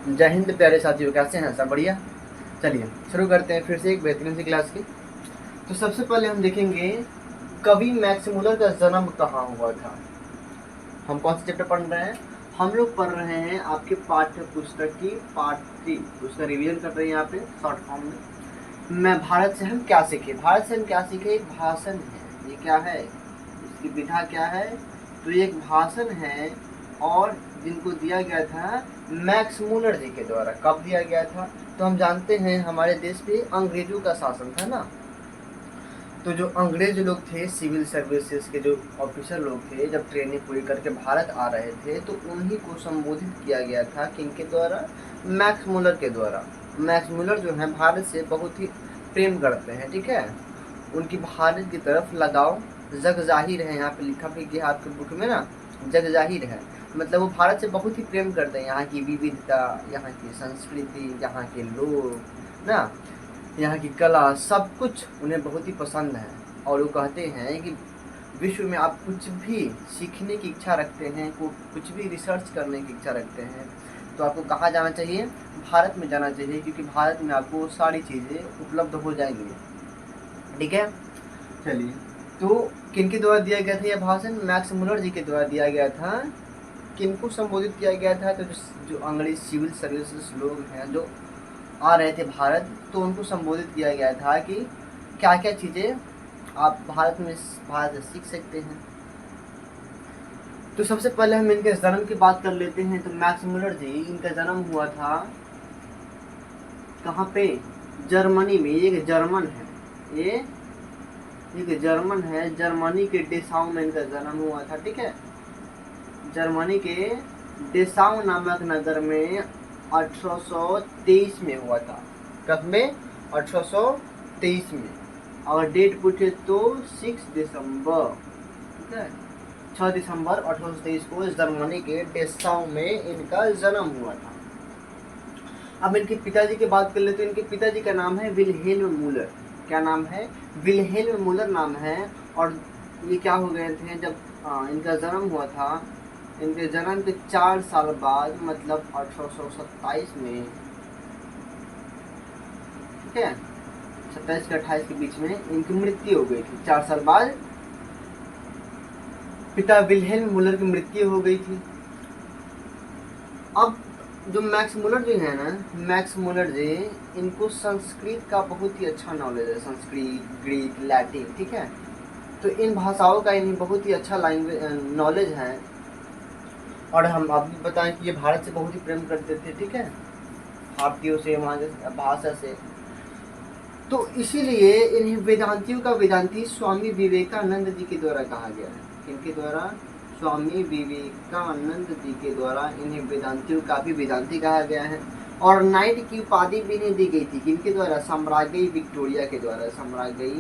जय हिंद प्यारे साथियों, कैसे हैं सब? बढ़िया। चलिए शुरू करते हैं फिर से एक बेहतरीन सी क्लास की। तो सबसे पहले हम देखेंगे कवि मैक्स मुलर का जन्म कहाँ हुआ था। हम कौन सा चैप्टर पढ़ रहे हैं? हम लोग पढ़ रहे हैं आपके पाठ्य पुस्तक की पार्ट 3, उसका रिवीजन कर रहे हैं यहाँ पे शॉर्ट फॉर्म में। मैं भारत से हम क्या सीखे, भारत से हम क्या सीखे एक भाषण है। ये क्या है, इसकी विधा क्या है? तो ये एक भाषण है और जिनको दिया गया था मैक्स मुलर जी के द्वारा। कब दिया गया था? तो हम जानते हैं हमारे देश पे अंग्रेजों का शासन था ना, तो जो अंग्रेज लोग थे, सिविल सर्विसेज के जो ऑफिसर लोग थे, जब ट्रेनिंग पूरी करके भारत आ रहे थे तो उन्हीं को संबोधित किया गया था। किनके द्वारा? मैक्स मुलर के द्वारा। मैक्स मुलर जो है भारत से बहुत ही प्रेम करते हैं, ठीक है। उनकी भारत की तरफ लगाव जग जाहिर है, यहाँ पे लिखा भी गया आपके बुक में ना, जग जाहिर है। मतलब वो भारत से बहुत ही प्रेम करते हैं, यहाँ की विविधता, यहाँ की संस्कृति, यहाँ के लोग ना, यहाँ की कला, सब कुछ उन्हें बहुत ही पसंद है। और वो कहते हैं कि विश्व में आप कुछ भी सीखने की इच्छा रखते हैं, कुछ भी रिसर्च करने की इच्छा रखते हैं, तो आपको कहाँ जाना चाहिए? भारत में जाना चाहिए, क्योंकि भारत में आपको सारी चीज़ें उपलब्ध हो जाएंगी, ठीक है। चलिए, तो किनके द्वारा दिया गया था यह भाषण? मैक्स मुलर जी के द्वारा दिया गया था। किनको संबोधित किया गया था? तो जो अंग्रेज सिविल सर्विसेज लोग हैं जो आ रहे थे भारत, तो उनको संबोधित किया गया था कि क्या क्या चीज़ें आप भारत से सीख सकते हैं। तो सबसे पहले हम इनके जन्म की बात कर लेते हैं। तो मैक्स मुलर जी, इनका जन्म हुआ था कहाँ पे? जर्मनी में। ये जर्मन है, ये जर्मन है। जर्मनी के डेसाउ में इनका जन्म हुआ था, ठीक है। जर्मनी के डेसाउ नामक नगर में 1823 में हुआ था। कब में? 1823 में। और डेट पूछे तो 6 दिसंबर, ठीक है, 6 दिसंबर 1823 को जर्मनी के डेसाउ में इनका जन्म हुआ था। अब इनके पिताजी की बात कर लेते हैं। इनके पिताजी का नाम है विल्हेल्म मूलर। क्या नाम है? विल्हेल्म मूलर नाम है। और ये क्या हो गए थे जब इनका जन्म हुआ था? इनके जन्म के 4 साल बाद, मतलब 1827 में, ठीक है, 27 से 28 के बीच में इनकी मृत्यु हो गई थी। 4 साल बाद पिता विल्हेल्म मूलर की मृत्यु हो गई थी। अब जो मैक्स मुलर जी है ना, मैक्स मुलर जी, इनको संस्कृत का बहुत ही अच्छा नॉलेज है। संस्कृत, ग्रीक, लैटिन, ठीक है। तो इन भाषाओं का इन्हें बहुत ही अच्छा लैंग्वेज नॉलेज है। और हम अभी बताएं कि ये भारत से बहुत ही प्रेम करते थे, ठीक है, भारतीयों से, वहाँ भाषा से। तो इसीलिए इन्हें वेदांतियों का वेदांती स्वामी विवेकानंद जी के द्वारा कहा गया है। किनके द्वारा? स्वामी विवेकानंद जी के द्वारा इन्हें वेदांतियों का भी वेदांती कहा गया है। और नाइट की उपाधि भी इन्हें दी गई थी। किनके द्वारा? सम्राज्ञी विक्टोरिया के द्वारा। सम्राज्ञी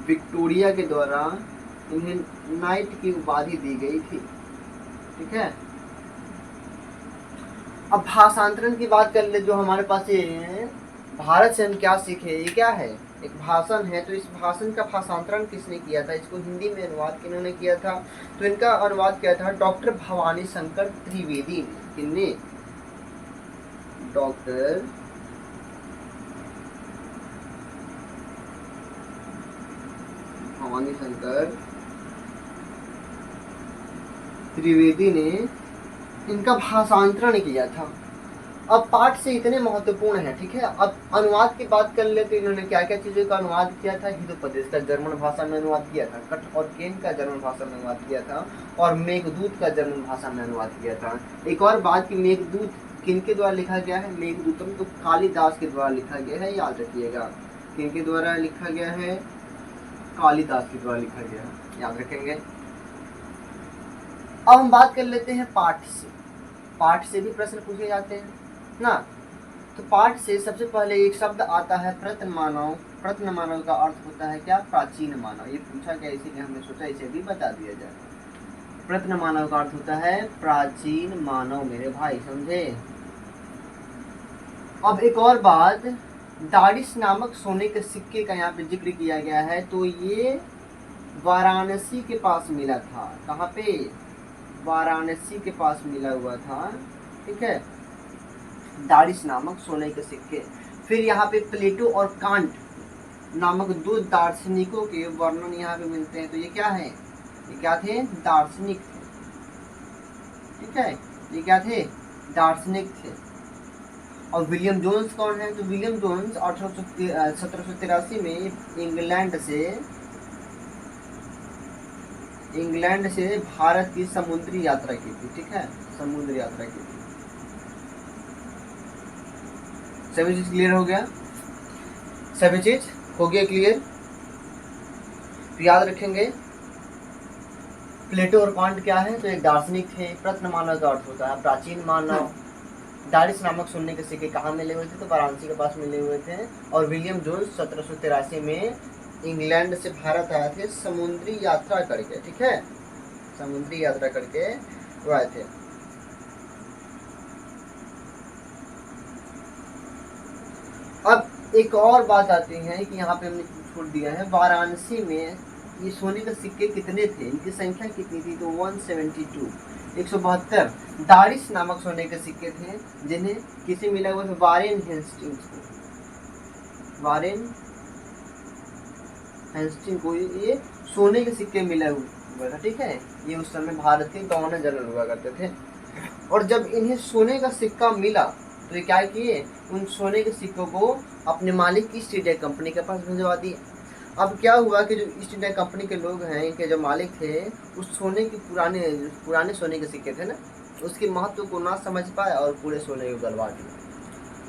विक्टोरिया के द्वारा इन्हें नाइट की उपाधि दी गई थी, ठीक है। अब भाषांतरण की बात कर ले, जो हमारे पास ये है, भारत से हम क्या सीखे, ये क्या है? एक भाषण है। तो इस भाषण का भाषांतरण किसने किया था? इसको हिंदी में अनुवाद किन्होंने किया था? तो इनका अनुवाद किया था डॉक्टर भवानी शंकर त्रिवेदी ने। किन्ने? डॉक्टर भवानी शंकर त्रिवेदी ने इनका भाषांतरण किया था। अब पाठ से इतने महत्वपूर्ण है, ठीक है। अब अनुवाद की बात कर ले, तो इन्होंने क्या क्या चीजों का अनुवाद किया था? हितोपदेश का जर्मन भाषा में अनुवाद किया था, कट और केन का जर्मन भाषा में अनुवाद किया था, और मेघदूत का जर्मन भाषा में अनुवाद किया था। एक और बात कि मेघदूत किनके द्वारा लिखा गया है? मेघदूतम तो कालिदास के द्वारा लिखा गया है, याद रखिएगा। किनके द्वारा लिखा गया है? कालिदास के द्वारा लिखा गया है, याद रखेंगे। अब हम बात कर लेते हैं पाठ से। पाठ से भी प्रश्न पूछे जाते हैं ना। तो पाठ से सबसे पहले एक शब्द आता है प्रत्न मानव। प्रत्न मानव का अर्थ होता है क्या? प्राचीन मानव। ये पूछा गया, इसीलिए हमने सोचा इसे भी बता दिया जाए। प्रत्न मानव का अर्थ होता है प्राचीन मानव, मेरे भाई, समझे। अब एक और बात, दारिस नामक सोने के सिक्के का यहाँ पे जिक्र किया गया है। तो ये वाराणसी के पास मिला था। कहाँ पे? वाराणसी के पास मिला हुआ था, ठीक है। दारिस नामक सोने के सिक्के। फिर यहाँ पे प्लेटो और कांट नामक दो दार्शनिकों के वर्णन यहाँ पे मिलते हैं। तो ये क्या है, ये क्या थे, दार्शनिक थे, ठीक है, ये क्या थे, दार्शनिक थे। और विलियम जोन्स कौन है, तो विलियम जोन्स 1783 में इंग्लैंड से भारत की समुद्री यात्रा की थी, ठीक है, समुद्री यात्रा की थी। सभी चीज क्लियर हो गया, सभी चीज हो गया क्लियर। तो याद रखेंगे प्लेटो और कांट क्या है, तो एक दार्शनिक थे। प्रत्न मानव का अर्थ होता है प्राचीन मानव। दारिस नामक सोने के सिक्के कहाँ मिले हुए थे, तो वाराणसी के पास मिले हुए थे। और विलियम जोन्स 1783 में इंग्लैंड से भारत आए थे समुद्री यात्रा करके, ठीक है, समुद्री यात्रा करके वो आए थे। अब एक और बात आती है कि यहाँ पे हमने छोड़ दिया है, वाराणसी में ये सोने के सिक्के कितने थे, इनकी संख्या कितनी थी, तो 172, 172 दारिस नामक सोने के सिक्के थे, जिन्हें किसे मिला हुआ था, वारेन हेस्टिंग्स को, वारेन हेस्टिंग को ये सोने के सिक्के मिला हुआ था, ठीक है। ये उस समय भारत के गवर्नर जनरल हुआ करते थे। और जब इन्हें सोने का सिक्का मिला तो ये क्या किए, उन सोने के सिक्कों को अपने मालिक ईस्ट इंडिया कंपनी के पास भिजवा दिए। अब क्या हुआ कि जो ईस्ट इंडिया कंपनी के लोग हैं, इनके जो मालिक थे, उस सोने के पुराने सोने के सिक्के थे ना, उसके महत्व को ना समझ पाए और पूरे सोने को गलवा दिए।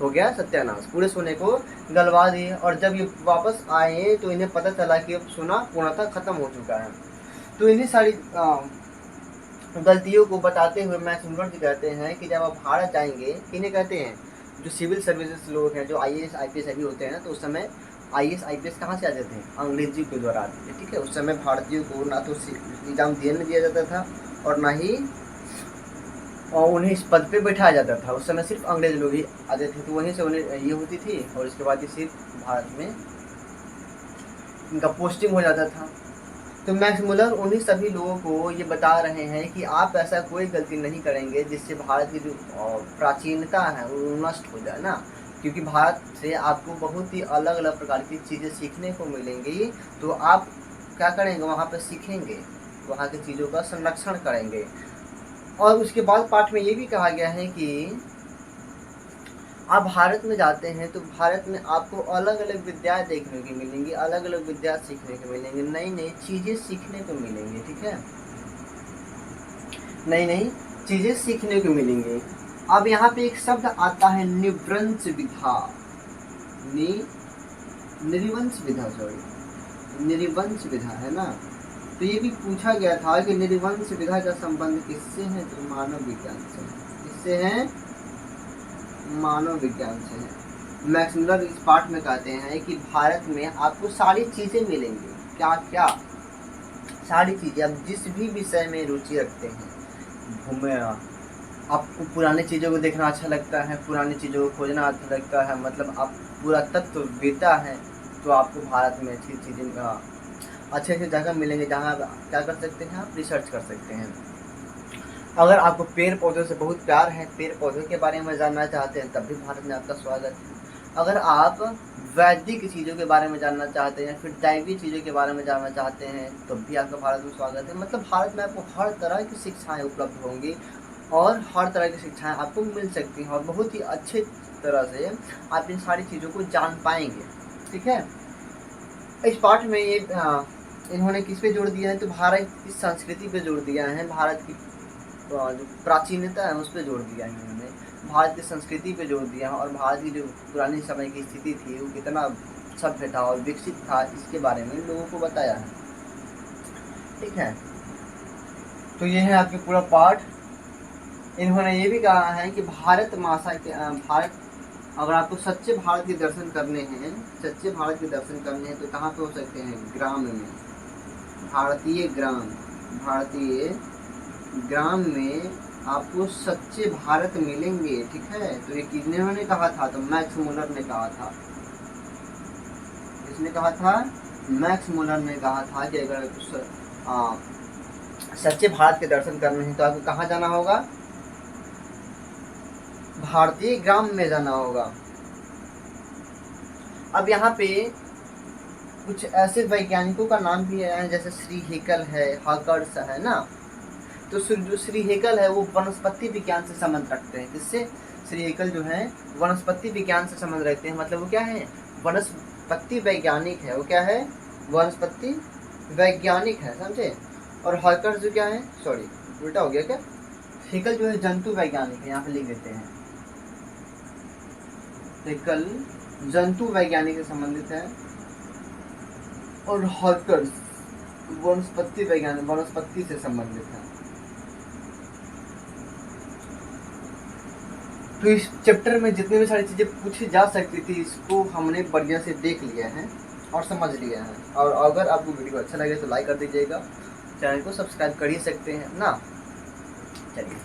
हो गया सत्यानाश, पूरे सोने को गलवा दिए। और जब ये वापस आए तो इन्हें पता चला कि अब सोना पूर्णतः खत्म हो चुका है। तो इन्हीं सारी गलतियों को बताते हुए मैक्स मुलर जी कहते हैं कि जब आप भारत जाएंगे, इन्हें कहते हैं जो सिविल सर्विसेज लोग हैं, जो IAS IPS सभी होते हैं ना, तो उस समय IAS IPS कहाँ से आते थे, अंग्रेजी के द्वारा आते थे, ठीक है। उस समय भारतीयों को ना तो एग्जाम देने दिया जाता था और ना ही उन्हें इस पद पे बैठाया जाता था। उस समय सिर्फ अंग्रेज लोग ही आते थे, तो वहीं से उन्हें ये होती थी और इसके बाद ही सिर्फ भारत में इनका पोस्टिंग हो जाता था। तो मैक्स मुलर उन्हीं सभी लोगों को ये बता रहे हैं कि आप ऐसा कोई गलती नहीं करेंगे जिससे भारत की जो प्राचीनता है वो नष्ट हो जाए ना, क्योंकि भारत से आपको बहुत ही अलग अलग प्रकार की चीज़ें सीखने को मिलेंगी। तो आप क्या करेंगे, वहाँ पर सीखेंगे, वहाँ की चीज़ों का संरक्षण करेंगे। और उसके बाद पाठ में ये भी कहा गया है कि आप भारत में जाते हैं तो भारत में आपको अलग अलग विद्याएं देखने को मिलेंगी, अलग अलग विद्या सीखने को मिलेंगी, नई नई चीज़ें सीखने को मिलेंगी, ठीक है, नई नई चीज़ें सीखने को मिलेंगी। अब यहाँ पे एक शब्द आता है निवृंश विधा, निरिवंश विधा, सॉरी निरिवंश विधा है ना। तो ये भी पूछा गया था कि निरिवंश विधा का संबंध किससे है, तो मानव विज्ञान से है। किससे है, मानव विज्ञान से है। मैक्स मुलर इस पाठ में कहते हैं कि भारत में आपको सारी चीज़ें मिलेंगी। क्या क्या, सारी चीज़ें। आप जिस भी विषय में रुचि रखते हैं, आपको पुरानी चीज़ों को देखना अच्छा लगता है, पुरानी चीज़ों को खोजना अच्छा लगता है, मतलब आप पूरा तत्व बेटा है, तो आपको भारत में अच्छी चीज़ें का अच्छे अच्छे जगह मिलेंगे जहाँ क्या कर सकते हैं, आप रिसर्च कर सकते हैं। अगर आपको पेड़ पौधों से बहुत प्यार है, पेड़ पौधों के बारे में जानना चाहते हैं, तब भी भारत में आपका स्वागत है। अगर आप वैदिक चीज़ों के बारे में जानना चाहते हैं, फिर दैवीय चीज़ों के बारे में जानना चाहते हैं, तब भी आपका भारत में स्वागत है। मतलब भारत में आपको हर तरह की शिक्षाएँ उपलब्ध होंगी और हर तरह की शिक्षाएँ आपको मिल सकती हैं और बहुत ही अच्छे तरह से आप इन सारी चीज़ों को जान पाएंगे, ठीक है। इस पाठ में ये इन्होंने किस पे जोड़ दिया है, तो भारत की संस्कृति पे जोड़ दिया है, भारत की जो प्राचीनता है उस पर जोड़ दिया है इन्होंने, भारत की संस्कृति पे जोड़ दिया है और भारत की जो पुरानी समय की स्थिति थी वो कितना सभ्य था और विकसित था, इसके बारे में लोगों को बताया है, ठीक है। तो ये है आपके पूरा पाठ। इन्होंने ये भी कहा है कि भारत अगर आपको सच्चे भारत के दर्शन करने हैं, सच्चे भारत के दर्शन करने हैं तो कहाँ पे हो सकते हैं, ग्राम में, भारतीय ग्राम में आपको सच्चे भारत मिलेंगे, ठीक है। तो ये किन्होंने कहा था, तो मैक्स मुलर ने कहा था। किसने कहा था, मैक्स मुलर ने कहा था कि अगर सच्चे भारत के दर्शन करने हैं तो आपको कहाँ जाना होगा, भारतीय ग्राम में जाना होगा। अब यहाँ पे कुछ ऐसे वैज्ञानिकों का नाम भी है, जैसे श्री हेकल है, हॉकर्स है ना। तो जो श्री हेकल है वो वनस्पति विज्ञान से संबंध रखते हैं। किससे? श्री हेकल जो है वनस्पति विज्ञान से संबंध रखते हैं। मतलब वो क्या है? वनस्पति वैज्ञानिक है। वो क्या है? वनस्पति वैज्ञानिक है, समझे। और हॉकर्स जो क्या है, सॉरी उल्टा हो गया क्या, हेकल जो है जंतु वैज्ञानिक है, यहाँ पे लिख देते हैं। हेकल जंतु वैज्ञानिक से संबंधित है और हॉकर्स वनस्पति वैज्ञानिक, वनस्पति से संबंधित है। तो इस चैप्टर में जितने भी सारी चीज़ें पूछी जा सकती थी इसको हमने बढ़िया से देख लिया है और समझ लिया है। और अगर आपको वीडियो अच्छा लगे तो लाइक कर दीजिएगा, चैनल को सब्सक्राइब कर ही सकते हैं ना। चलिए,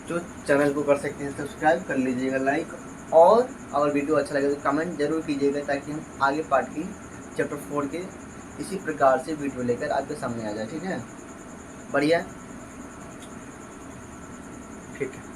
जो चैनल को कर सकते हैं सब्सक्राइब कर लीजिएगा, लाइक, और अगर वीडियो अच्छा लगे तो कमेंट जरूर कीजिएगा, ताकि हम आगे पार्ट की चैप्टर 4 के इसी प्रकार से वीडियो लेकर आपके सामने आ जाए। ठीक है, बढ़िया, ठीक है।